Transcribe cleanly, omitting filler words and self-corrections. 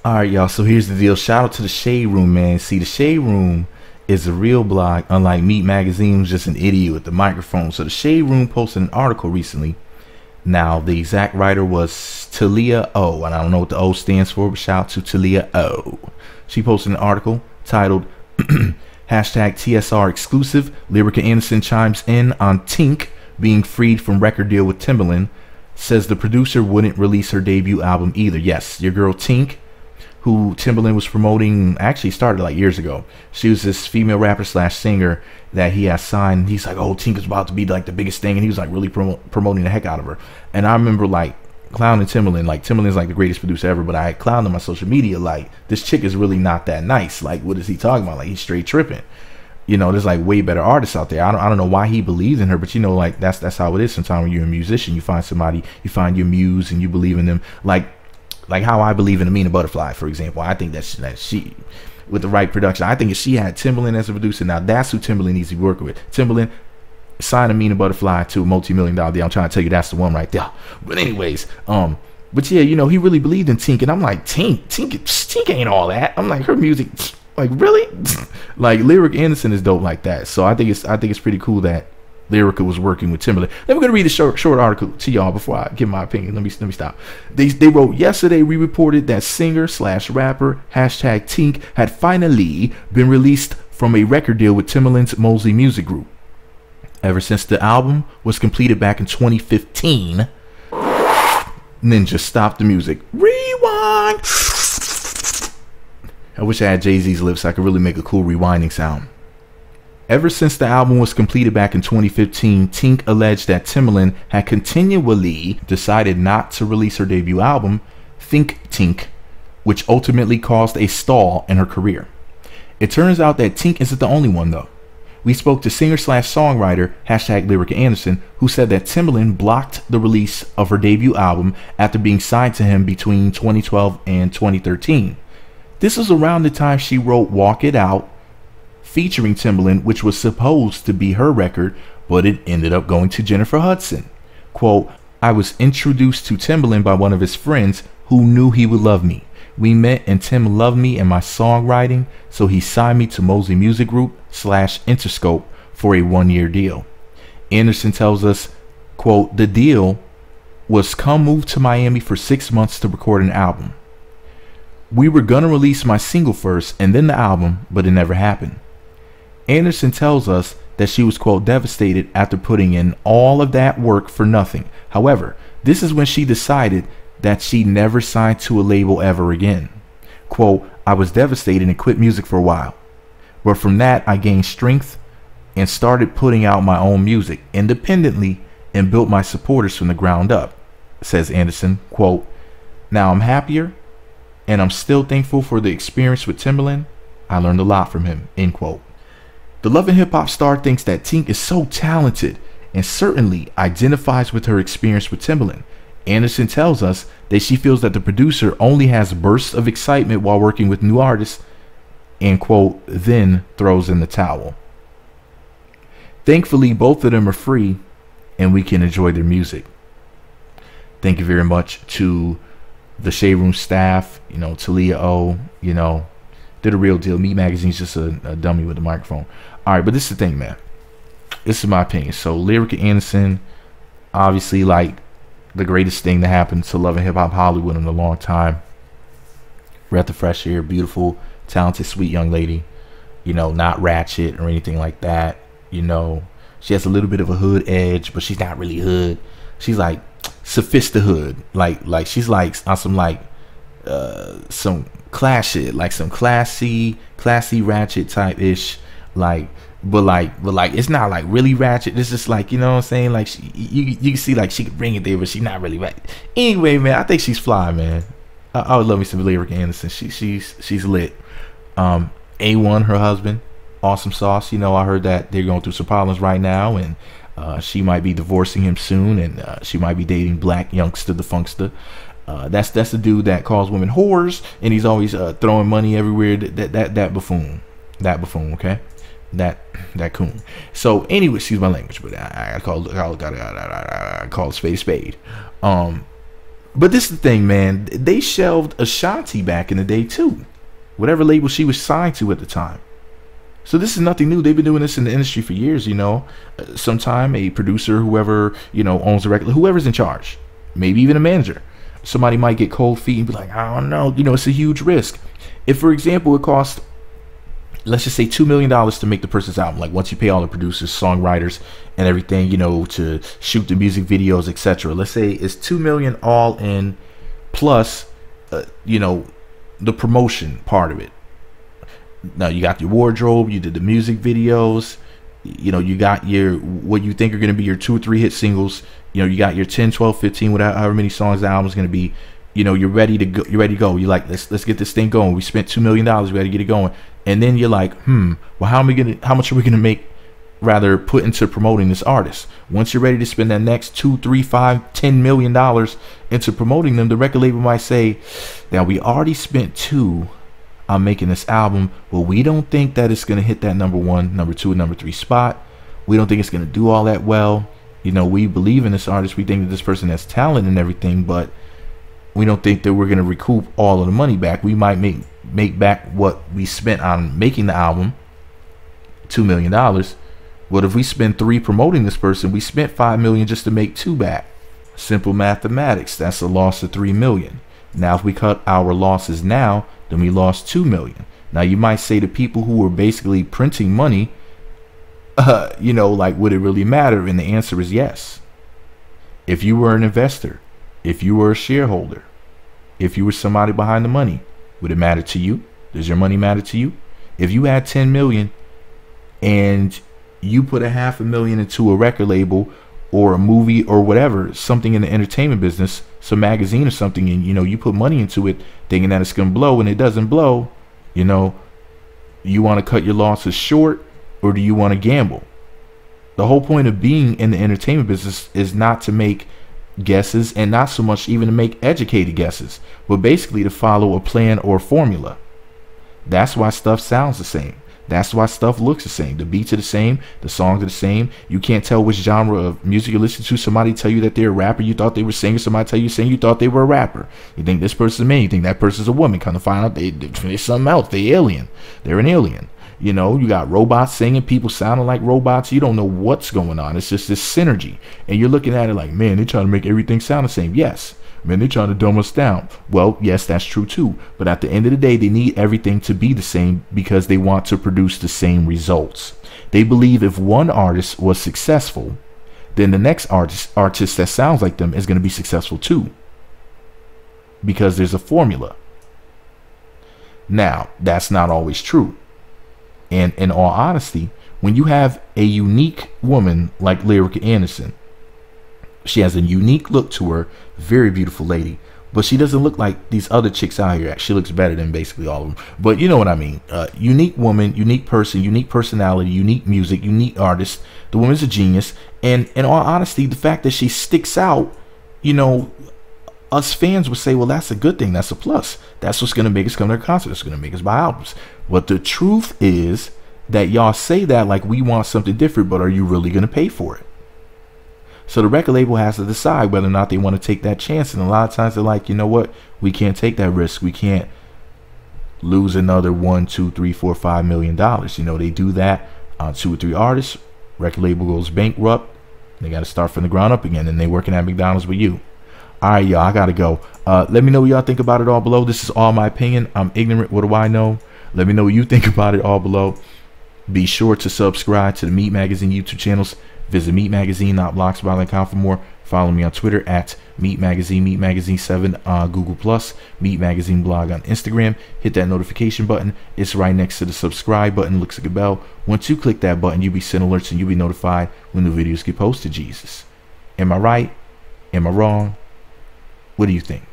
All right, y'all. So here's the deal. Shout out to the Shade Room, man. See, the Shade Room is a real blog, unlike Meat Magazine, who's just an idiot with the microphone. So the Shade Room posted an article recently. Now, the exact writer was Talia O, and I don't know what the O stands for, but shout out to Talia O. She posted an article titled hashtag TSR exclusive. Lyrica Anderson chimes in on Tink being freed from record deal with Timbaland. Says the producer wouldn't release her debut album either. Yes, your girl Tink, who Timbaland was promoting, actually started like years ago. She was this female rapper slash singer that he has signed. He's like, oh, Tink is about to be like the biggest thing, and he was like really promoting the heck out of her. And I remember like clowning Timbaland. Like, Timbaland's like the greatest producer ever, but I clowned him on social media like, this chick is really not that nice. Like, what is he talking about? Like, he's straight tripping. You know, there's like way better artists out there. I don't know why he believes in her, but you know, like that's how it is. Sometimes when you're a musician, you find somebody, you find your muse, and you believe in them. Like how I believe in Amina Butterfly, for example. I think that she, with the right production, I think if she had Timbaland as a producer, now that's who Timbaland needs to be working with. Timbaland, sign Amina Butterfly to a multi-million-dollar deal. I'm trying to tell you that's the one right there. But anyways, but yeah, you know, he really believed in Tink, and I'm like, Tink ain't all that. I'm like, her music, like, really? Like, Lyrica Anderson is dope like that. So I think it's pretty cool that Lyrica was working with Timbaland. Then we're gonna read a short article to y'all before I give my opinion. Let me stop. They wrote, yesterday we reported that singer slash rapper hashtag Tink had finally been released from a record deal with Timbaland's Mosley Music Group. Ever since the album was completed back in 2015, Ninja stopped the music. Rewind. I wish I had Jay-Z's lips so I could really make a cool rewinding sound. Ever since the album was completed back in 2015, Tink alleged that Timbaland had continually decided not to release her debut album, Think Tink, which ultimately caused a stall in her career. It turns out that Tink isn't the only one though. We spoke to singer-slash-songwriter hashtag Lyrica Anderson, who said that Timbaland blocked the release of her debut album after being signed to him between 2012 and 2013. This was around the time she wrote Walk It Out, featuring Timbaland, which was supposed to be her record, but it ended up going to Jennifer Hudson. Quote, I was introduced to Timbaland by one of his friends who knew he would love me. We met and Tim loved me and my songwriting, so he signed me to Mosley Music Group / Interscope for a 1-year deal. Anderson tells us, quote, the deal was come move to Miami for 6 months to record an album. We were gonna release my single first and then the album, but it never happened. Anderson tells us that she was, quote, devastated after putting in all of that work for nothing. However, this is when she decided that she never signed to a label ever again. Quote, I was devastated and quit music for a while. But from that, I gained strength and started putting out my own music independently and built my supporters from the ground up, says Anderson. Quote, now I'm happier and I'm still thankful for the experience with Timbaland. I learned a lot from him, end quote. The Love and Hip Hop star thinks that Tink is so talented and certainly identifies with her experience with Timbaland. Anderson tells us that she feels that the producer only has bursts of excitement while working with new artists and, quote, then throws in the towel. Thankfully, both of them are free and we can enjoy their music. Thank you very much to the Shade Room staff, you know, Talia O, you know, did a real deal. Meat Magazine's just a dummy with a microphone. All right, but this is the thing, man. This is my opinion. So Lyrica Anderson, obviously, like, the greatest thing that happened to Love and Hip Hop Hollywood in a long time. Breath of fresh air, beautiful, talented, sweet young lady. You know, not ratchet or anything like that. You know, she has a little bit of a hood edge, but she's not really hood. She's like sophisticated hood. Like she's like on some like some class shit, like some classy ratchet type ish. But it's not like really ratchet. It's just like, you know what I'm saying? Like you can see like she could bring it there, but she's not really ratchet. Anyway, man, I think she's fly, man. I would love me some Lyrica Anderson. She's lit. A1, her husband, awesome sauce. You know, I heard that they're going through some problems right now, and she might be divorcing him soon, and she might be dating Black Youngster the Funkster. That's the dude that calls women whores, and he's always throwing money everywhere. That buffoon, okay, that coon. So anyway, excuse my language, but I call a spade a spade. But this is the thing, man. They shelved Ashanti back in the day too, whatever label she was signed to at the time. So this is nothing new. They've been doing this in the industry for years, you know. Sometime a producer, whoever, you know, owns the record, whoever's in charge, maybe even a manager, somebody might get cold feet and be like, I don't know, you know, it's a huge risk. If, for example, it costs, let's just say $2 million to make the person's album, like once you pay all the producers, songwriters, and everything, you know, to shoot the music videos, etc. Let's say it's $2 million all in, plus, you know, the promotion part of it. Now you got your wardrobe, you did the music videos, you know, you got your, what you think are going to be your 2 or 3 hit singles, you know, you got your 10, 12, 15, whatever, however many songs the album's going to be, you know, you're ready to go, you're like, let's get this thing going. We spent $2 million, we got to get it going. And then you're like, well, how much are we going to make, rather, put into promoting this artist? Once you're ready to spend that next 2, 3, 5, $10 million into promoting them, the record label might say, now we already spent 2 on making this album, but we don't think that it's going to hit that number 1, number 2, and number 3 spot. We don't think it's going to do all that well. You know, we believe in this artist. We think that this person has talent and everything, but we don't think that we're going to recoup all of the money back. We might make back what we spent on making the album, $2 million. But if we spend 3 promoting this person, we spent $5 million just to make 2 back. Simple mathematics. That's a loss of $3 million. Now, if we cut our losses now, then we lost $2 million. Now, you might say to people who are basically printing money, you know, like, would it really matter? And the answer is yes. If you were an investor, if you were a shareholder, if you were somebody behind the money, would it matter to you? Does your money matter to you? If you had 10 million and you put $500,000 into a record label or a movie or whatever, something in the entertainment business, some magazine or something, and, you know, you put money into it thinking that it's going to blow, and it doesn't blow, you know, you want to cut your losses short, or do you want to gamble? The whole point of being in the entertainment business is not to make guesses, and not so much even to make educated guesses, but basically to follow a plan or formula. That's why stuff sounds the same. That's why stuff looks the same. The beats are the same. The songs are the same. You can't tell which genre of music you listen to. Somebody tell you that they're a rapper, you thought they were singing. Somebody tell you singing, you thought they were a rapper. You think this person's a man, you think that person's a woman. Kind of find out they're something else. They're alien. They're an alien. You know, you got robots singing, people sounding like robots. You don't know what's going on. It's just this synergy. And you're looking at it like, man, they're trying to make everything sound the same. Yes. Man, they're trying to dumb us down. Well, yes, that's true too. But at the end of the day, they need everything to be the same because they want to produce the same results. They believe if one artist was successful, then the next artist that sounds like them is going to be successful too. Because there's a formula. Now, that's not always true. And in all honesty, when you have a unique woman like Lyrica Anderson, she has a unique look to her, very beautiful lady, but she doesn't look like these other chicks out here. She looks better than basically all of them, but you know what I mean. Unique woman, unique person, unique personality, unique music, unique artist. The woman's a genius, and in all honesty, the fact that she sticks out, you know, us fans would say, well, that's a good thing. That's a plus. That's what's going to make us come to their concert. It's going to make us buy albums. But the truth is that y'all say that like we want something different, but are you really going to pay for it? So the record label has to decide whether or not they want to take that chance. And a lot of times they're like, you know what? We can't take that risk. We can't lose another $1, $2, $3, $4, $5 million. You know, they do that on 2 or 3 artists. Record label goes bankrupt. They got to start from the ground up again. And they working at McDonald's with you. All right, y'all, I got to go. Let me know what y'all think about it all below. This is all my opinion. I'm ignorant. What do I know? Let me know what you think about it all below. Be sure to subscribe to the Meat Magazine YouTube channels. Visit meatmagazine.blogspot.com for more. Follow me on Twitter at Meat Magazine, Meat Magazine 7 on Google Plus, Meat Magazine blog on Instagram. Hit that notification button. It's right next to the subscribe button. Looks like a bell. Once you click that button, you'll be sent alerts and you'll be notified when the videos get posted. Jesus. Am I right? Am I wrong? What do you think?